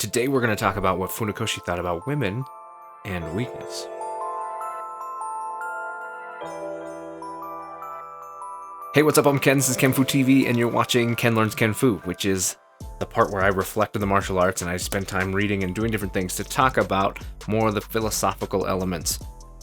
Today we're going to talk about what Funakoshi thought about women and weakness. Hey, what's up? I'm Ken, this is kenfuTV, and you're watching Ken Learns Kenfu, which is the part where I reflect on the martial arts and I spend time reading and doing different things to talk about more of the philosophical elements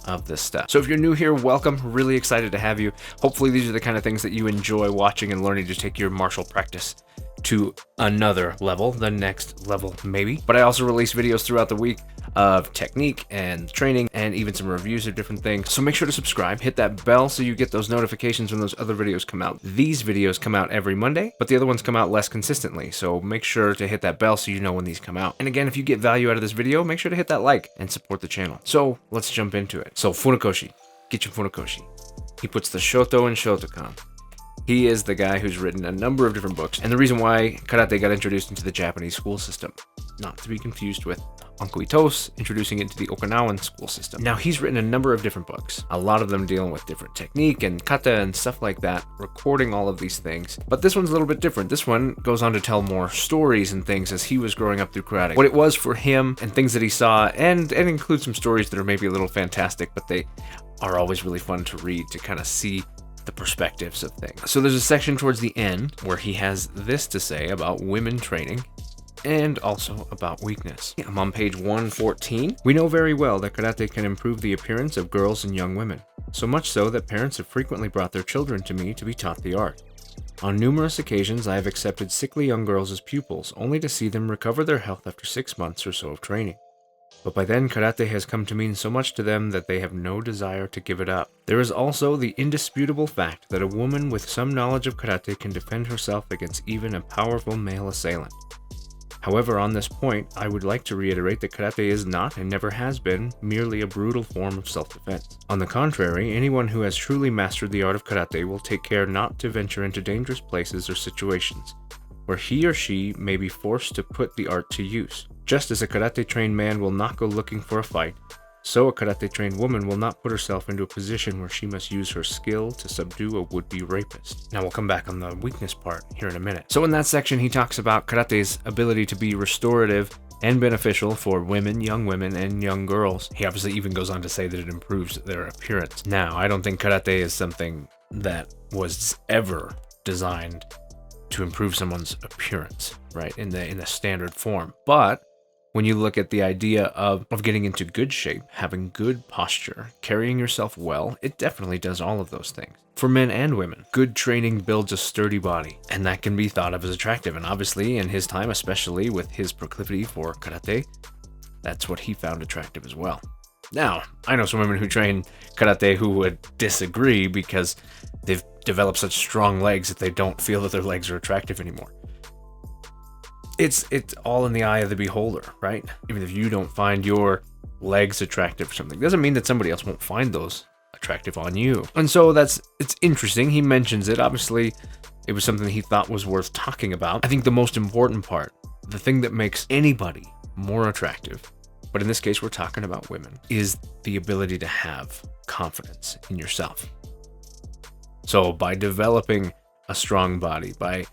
of this stuff. So if you're new here, welcome. Really excited to have you. Hopefully these are the kind of things that you enjoy watching and learning to take your martial practice to another level, the next level maybe. But I also release videos throughout the week of technique and training and even some reviews of different things. So make sure to subscribe, hit that bell so you get those notifications when those other videos come out. These videos come out every Monday, but the other ones come out less consistently. So make sure to hit that bell so you know when these come out. And again, if you get value out of this video, make sure to hit that like and support the channel. So let's jump into it. So Funakoshi, get your Funakoshi. He puts the Shoto in Shotokan. He is the guy who's written a number of different books, and the reason why karate got introduced into the Japanese school system, not to be confused with Uncle Ito's introducing it into the Okinawan school system. Now, he's written a number of different books, a lot of them dealing with different technique and kata and stuff like that, recording all of these things. But this one's a little bit different. This one goes on to tell more stories and things as he was growing up through karate, what it was for him and things that he saw, and include some stories that are maybe a little fantastic, but they are always really fun to read to kind of see the perspectives of things. So there's a section towards the end where he has this to say about women training and also about weakness. I'm on page 114. We know very well that karate can improve the appearance of girls and young women, so much so that parents have frequently brought their children to me to be taught the art. On numerous occasions, I have accepted sickly young girls as pupils, only to see them recover their health after 6 months or so of training. But by then, karate has come to mean so much to them that they have no desire to give it up. There is also the indisputable fact that a woman with some knowledge of karate can defend herself against even a powerful male assailant. However, on this point, I would like to reiterate that karate is not, and never has been, merely a brutal form of self-defense. On the contrary, anyone who has truly mastered the art of karate will take care not to venture into dangerous places or situations where he or she may be forced to put the art to use. Just as a karate-trained man will not go looking for a fight, so a karate-trained woman will not put herself into a position where she must use her skill to subdue a would-be rapist. Now we'll come back on the weakness part here in a minute. So in that section, he talks about karate's ability to be restorative and beneficial for women, and young girls. He obviously even goes on to say that it improves their appearance. Now, I don't think karate is something that was ever designed to improve someone's appearance, right, in the standard form. But when you look at the idea of getting into good shape, having good posture, carrying yourself well, it definitely does all of those things. For men and women, good training builds a sturdy body, and that can be thought of as attractive. And obviously, in his time, especially with his proclivity for karate, that's what he found attractive as well. Now, I know some women who train karate who would disagree because they've developed such strong legs that they don't feel that their legs are attractive anymore. It's all in the eye of the beholder, right? Even if you don't find your legs attractive or something, doesn't mean that somebody else won't find those attractive on you. And so it's interesting. He mentions it. Obviously, it was something he thought was worth talking about. I think the most important part, the thing that makes anybody more attractive, but in this case, we're talking about women, is the ability to have confidence in yourself. So by developing a strong body, by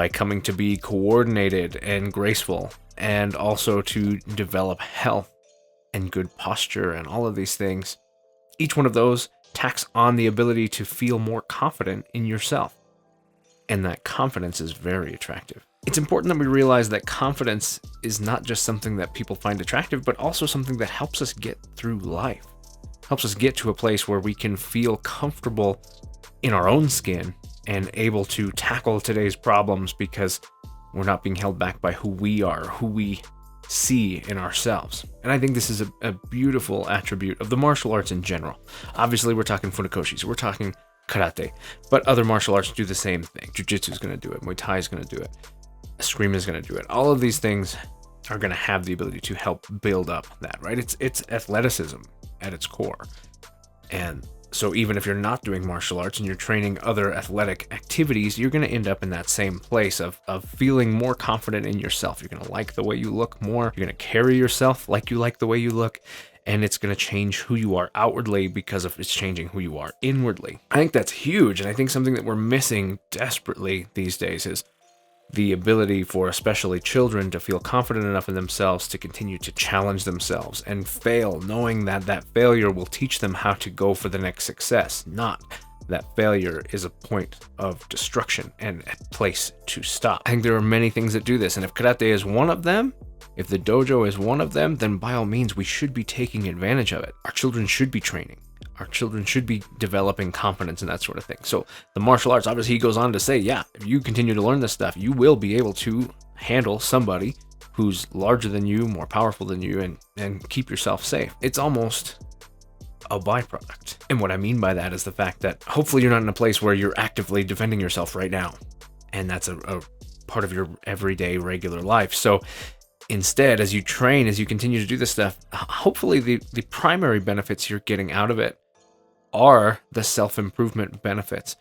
coming to be coordinated and graceful, and also to develop health and good posture and all of these things, each one of those tacks on the ability to feel more confident in yourself. And that confidence is very attractive. It's important that we realize that confidence is not just something that people find attractive, but also something that helps us get through life, helps us get to a place where we can feel comfortable in our own skin and able to tackle today's problems because we're not being held back by who we are, who we see in ourselves. And I think this is a beautiful attribute of the martial arts in general. Obviously, we're talking Funakoshi, so we're talking karate, but other martial arts do the same thing. Jiu-jitsu is going to do it. Muay Thai is going to do it. Eskrima is going to do it. All of these things are going to have the ability to help build up that, right? It's athleticism at its core. And so even if you're not doing martial arts and you're training other athletic activities, you're going to end up in that same place of feeling more confident in yourself. You're going to like the way you look more. You're going to carry yourself like you like the way you look. And it's going to change who you are outwardly because of it's changing who you are inwardly. I think that's huge. And I think something that we're missing desperately these days is the ability for especially children to feel confident enough in themselves to continue to challenge themselves and fail, knowing that that failure will teach them how to go for the next success, not that failure is a point of destruction and a place to stop. I think there are many things that do this, and if karate is one of them, if the dojo is one of them, then by all means we should be taking advantage of it. Our children should be training. Our children should be developing confidence and that sort of thing. So the martial arts, obviously he goes on to say, yeah, if you continue to learn this stuff, you will be able to handle somebody who's larger than you, more powerful than you, and keep yourself safe. It's almost a byproduct. And what I mean by that is the fact that hopefully you're not in a place where you're actively defending yourself right now. And that's a part of your everyday regular life. So instead, as you train, as you continue to do this stuff, hopefully the primary benefits you're getting out of it are the self-improvement benefits.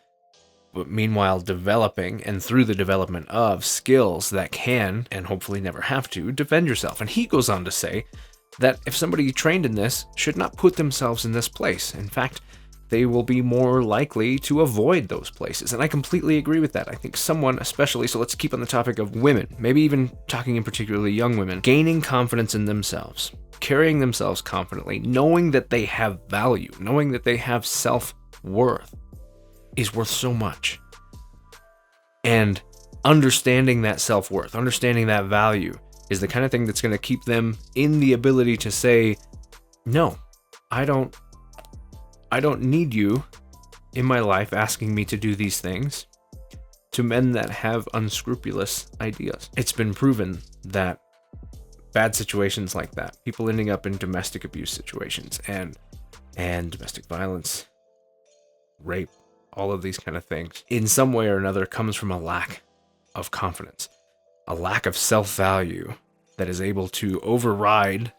But meanwhile, developing and through the development of skills that can, and hopefully never have to, defend yourself. And he goes on to say that if somebody trained in this should not put themselves in this place. In fact, they will be more likely to avoid those places. And I completely agree with that. I think someone, especially, so let's keep on the topic of women, maybe even talking in particularly young women, gaining confidence in themselves, carrying themselves confidently, knowing that they have value, knowing that they have self-worth is worth so much. And understanding that self-worth, understanding that value is the kind of thing that's going to keep them in the ability to say, no, I don't need you in my life asking me to do these things, to men that have unscrupulous ideas. It's been proven that bad situations like that, people ending up in domestic abuse situations and domestic violence, rape, all of these kind of things, in some way or another comes from a lack of confidence, a lack of self-value that is able to override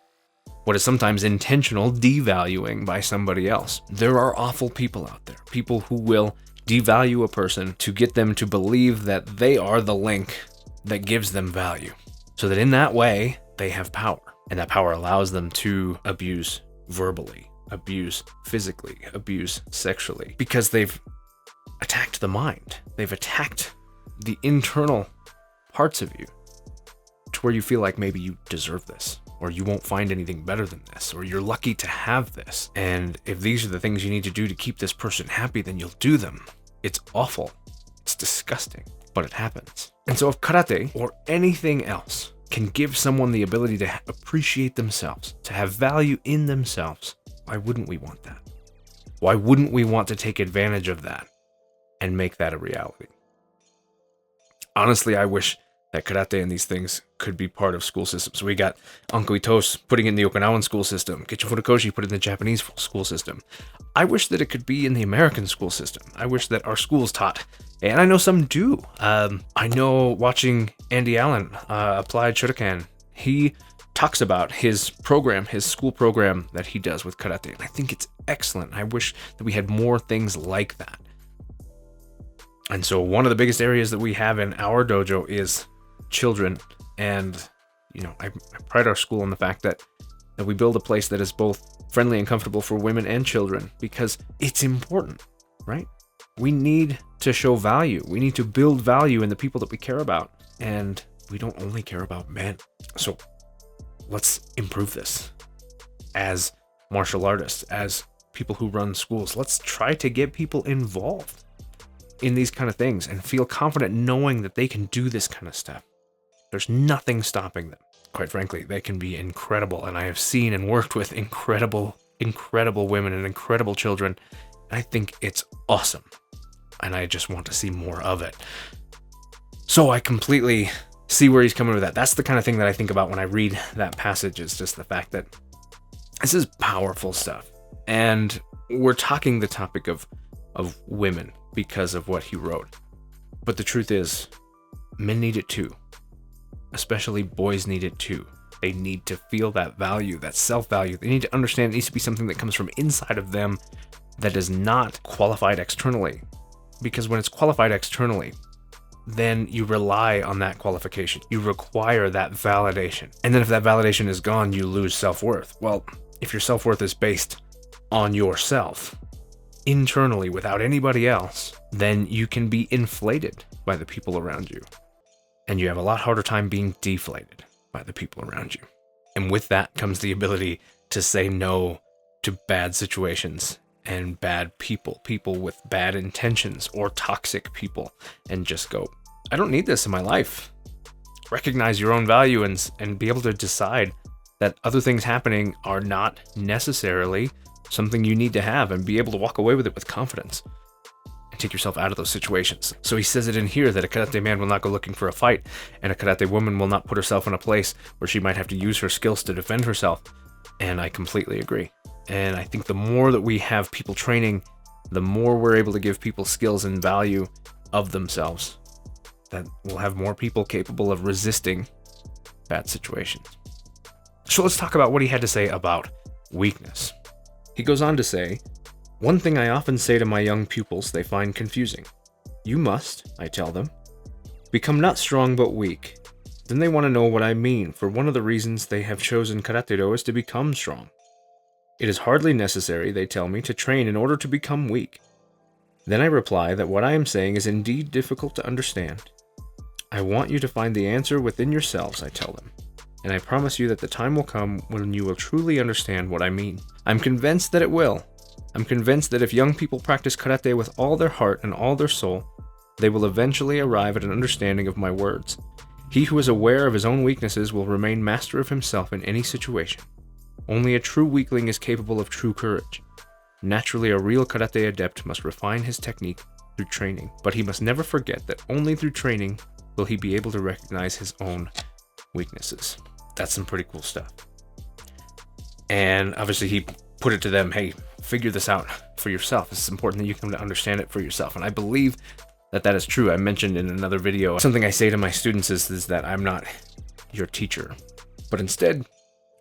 what is sometimes intentional devaluing by somebody else. There are awful people out there, people who will devalue a person to get them to believe that they are the link that gives them value, so that in that way they have power, and that power allows them to abuse verbally, abuse physically, abuse sexually, because they've attacked the mind. They've attacked the internal parts of you to where you feel like maybe you deserve this, or you won't find anything better than this, or you're lucky to have this. And if these are the things you need to do to keep this person happy, then you'll do them. It's awful. It's disgusting, but it happens. And so if karate or anything else can give someone the ability to appreciate themselves, to have value in themselves, why wouldn't we want that? Why wouldn't we want to take advantage of that and make that a reality? Honestly, I wish that karate and these things could be part of school systems. We got Uncle Itos putting it in the Okinawan school system. Funakoshi put it in the Japanese school system. I wish that it could be in the American school system. I wish that our schools taught, and I know some do. I know watching Andy Allen, Applied Shuriken, he talks about his program, his school program that he does with karate. And I think it's excellent. I wish that we had more things like that. And so one of the biggest areas that we have in our dojo is children. And, you know, I pride our school on the fact that we build a place that is both friendly and comfortable for women and children, because it's important, right? We need to show value. We need to build value in the people that we care about. And we don't only care about men. So let's improve this as martial artists, as people who run schools. Let's try to get people involved in these kind of things and feel confident knowing that they can do this kind of stuff. There's nothing stopping them. Quite frankly, they can be incredible. And I have seen and worked with incredible women and incredible children. I think it's awesome. And I just want to see more of it. So I completely see where he's coming with that. That's the kind of thing that I think about when I read that passage, is just the fact that this is powerful stuff. And we're talking the topic of women because of what he wrote. But the truth is, men need it too. Especially boys need it too. They need to feel that value, that self-value. They need to understand it needs to be something that comes from inside of them that is not qualified externally. Because when it's qualified externally, then you rely on that qualification. You require that validation. And then if that validation is gone, you lose self-worth. Well, if your self-worth is based on yourself, internally, without anybody else, then you can be inflated by the people around you. and you have a lot harder time being deflated by the people around you. And with that comes the ability to say no to bad situations and bad people, people with bad intentions or toxic people, and just go, I don't need this in my life. Recognize your own value and be able to decide that other things happening are not necessarily something you need to have, and be able to walk away with it with confidence and take yourself out of those situations. So he says it in here that a karate man will not go looking for a fight, and a karate woman will not put herself in a place where she might have to use her skills to defend herself. And I completely agree. And I think the more that we have people training, the more we're able to give people skills and value of themselves, that we'll have more people capable of resisting bad situations. So let's talk about what he had to say about weakness. He goes on to say, one thing I often say to my young pupils they find confusing. You must, I tell them, become not strong but weak. Then they want to know what I mean, for one of the reasons they have chosen Karate-Do is to become strong. It is hardly necessary, they tell me, to train in order to become weak. Then I reply that what I am saying is indeed difficult to understand. I want you to find the answer within yourselves, I tell them. And I promise you that the time will come when you will truly understand what I mean. I'm convinced that it will. I'm convinced that if young people practice karate with all their heart and all their soul, they will eventually arrive at an understanding of my words. He who is aware of his own weaknesses will remain master of himself in any situation. Only a true weakling is capable of true courage. Naturally, a real karate adept must refine his technique through training, but he must never forget that only through training will he be able to recognize his own weaknesses. That's some pretty cool stuff. And obviously he put it to them, hey, figure this out for yourself. It's important that you come to understand it for yourself. And I believe that that is true. I mentioned in another video, something I say to my students is that I'm not your teacher, but instead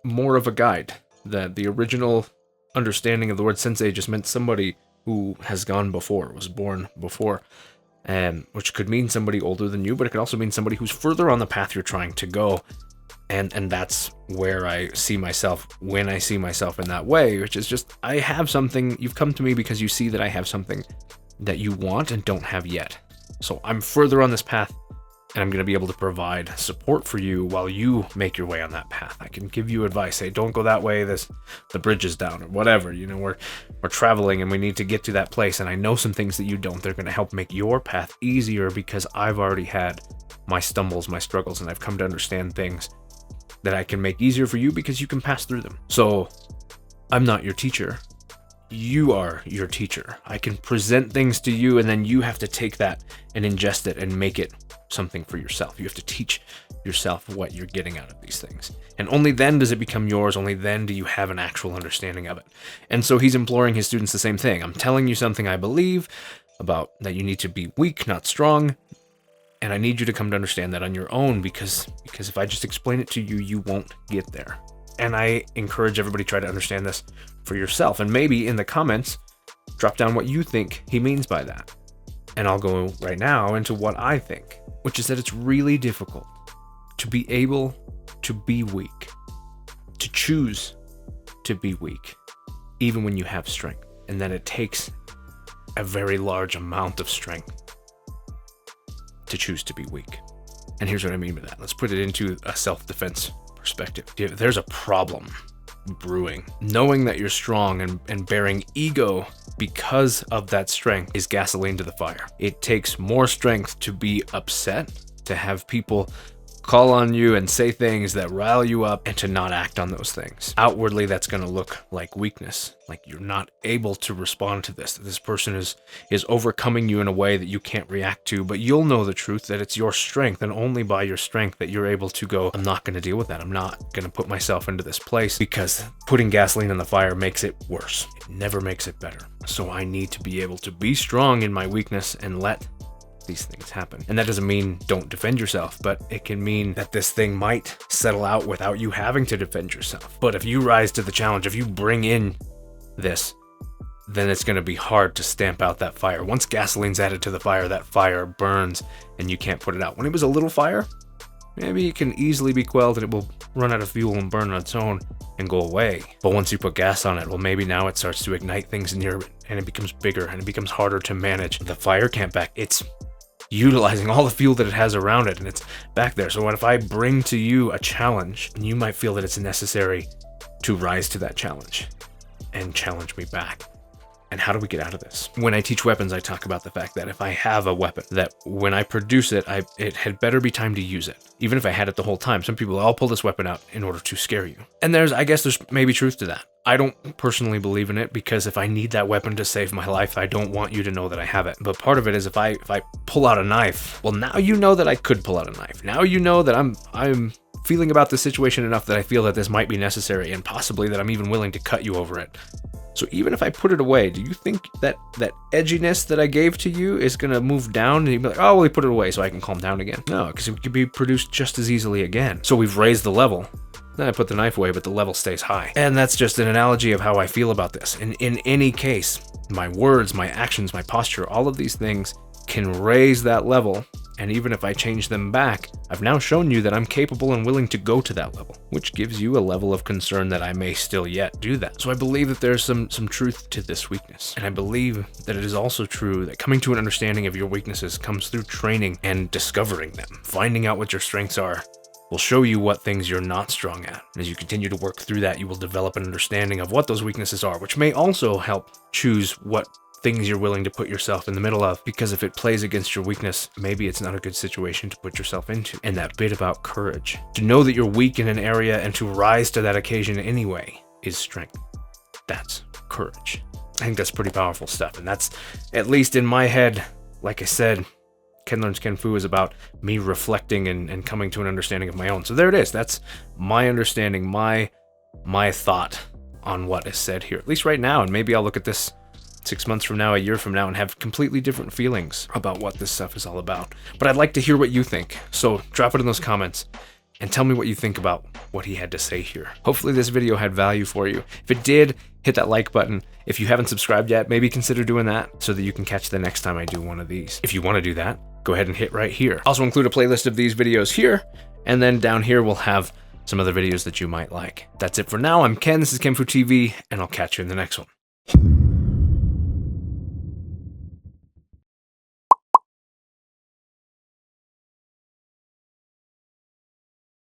more of a guide. That the original understanding of the word sensei just meant somebody who has gone before, was born before, which could mean somebody older than you, but it could also mean somebody who's further on the path you're trying to go. And that's where I see myself when I see myself in that way, which is just, I have something, you've come to me because you see that I have something that you want and don't have yet. So I'm further on this path, and I'm going to be able to provide support for you while you make your way on that path. I can give you advice, hey, don't go that way, the bridge is down, or whatever. You know, we're traveling and we need to get to that place, and I know some things that you don't. They're going to help make your path easier because I've already had my stumbles, my struggles, and I've come to understand things that I can make easier for you because you can pass through them. So I'm not your teacher. You are your teacher. I can present things to you, and then you have to take that and ingest it and make it something for yourself. You have to teach yourself what you're getting out of these things. And only then does it become yours. Only then do you have an actual understanding of it. And so he's imploring his students the same thing. I'm telling you something I believe about, that you need to be weak, not strong. And I need you to come to understand that on your own, because if I just explain it to you, you won't get there. And I encourage everybody to try to understand this for yourself. And maybe in the comments, drop down what you think he means by that. And I'll go right now into what I think, which is that it's really difficult to be able to be weak, to choose to be weak, even when you have strength. And that it takes a very large amount of strength to choose to be weak. And here's what I mean by that. Let's put it into a self-defense perspective. If there's a problem brewing, knowing that you're strong and bearing ego because of that strength is gasoline to the fire. It takes more strength to be upset, to have people call on you and say things that rile you up, and to not act on those things. Outwardly, that's going to look like weakness, like you're not able to respond to this, that this person is overcoming you in a way that you can't react to, but you'll know the truth that it's your strength, and only by your strength that you're able to go, I'm not going to deal with that. I'm not going to put myself into this place, because putting gasoline on the fire makes it worse. It never makes it better. So I need to be able to be strong in my weakness and let these things happen. And that doesn't mean don't defend yourself, but it can mean that this thing might settle out without you having to defend yourself. But if you rise to the challenge, if you bring in this, then it's going to be hard to stamp out that fire. Once gasoline's added to the fire, that fire burns and you can't put it out. When it was a little fire, maybe it can easily be quelled and it will run out of fuel and burn on its own and go away. But once you put gas on it, well, maybe now it starts to ignite things near it, and it becomes bigger and it becomes harder to manage. The fire can't back. It's utilizing all the fuel that it has around it, and it's back there. So what if I bring to you a challenge, and you might feel that it's necessary to rise to that challenge and challenge me back? And how do we get out of this? When I teach weapons, I talk about the fact that if I have a weapon, that when I produce it, it had better be time to use it. Even if I had it the whole time. Some people, I'll pull this weapon out in order to scare you. And I guess there's maybe truth to that. I don't personally believe in it, because if I need that weapon to save my life, I don't want you to know that I have it. But part of it is if I pull out a knife, well, now you know that I could pull out a knife. Now you know that I'm feeling about the situation enough that I feel that this might be necessary, and possibly that I'm even willing to cut you over it. So even if I put it away, do you think that edginess that I gave to you is going to move down and you'd be like, oh, well, he put it away so I can calm down again? No, because it could be produced just as easily again. So we've raised the level. Then I put the knife away, but the level stays high. And that's just an analogy of how I feel about this. And in any case, my words, my actions, my posture, all of these things can raise that level. And even if I change them back, I've now shown you that I'm capable and willing to go to that level, which gives you a level of concern that I may still yet do that. So I believe that there's some truth to this weakness. And I believe that it is also true that coming to an understanding of your weaknesses comes through training and discovering them. Finding out what your strengths are will show you what things you're not strong at. And as you continue to work through that, you will develop an understanding of what those weaknesses are, which may also help choose what things you're willing to put yourself in the middle of, because if it plays against your weakness, maybe it's not a good situation to put yourself into. And that bit about courage, to know that you're weak in an area and to rise to that occasion anyway, is strength. That's courage. I think that's pretty powerful stuff. And that's, at least in my head, like I said, Ken Learns Ken Fu is about me reflecting and coming to an understanding of my own. So there it is. That's my understanding, my thought on what is said here, at least right now. And maybe I'll look at this 6 months from now, a year from now, and have completely different feelings about what this stuff is all about. But I'd like to hear what you think. So drop it in those comments and tell me what you think about what he had to say here. Hopefully this video had value for you. If it did, hit that like button. If you haven't subscribed yet, maybe consider doing that so that you can catch the next time I do one of these. If you want to do that, go ahead and hit right here. Also include a playlist of these videos here, and then down here we'll have some other videos that you might like. That's it for now. I'm Ken, this is kenfuTV, and I'll catch you in the next one.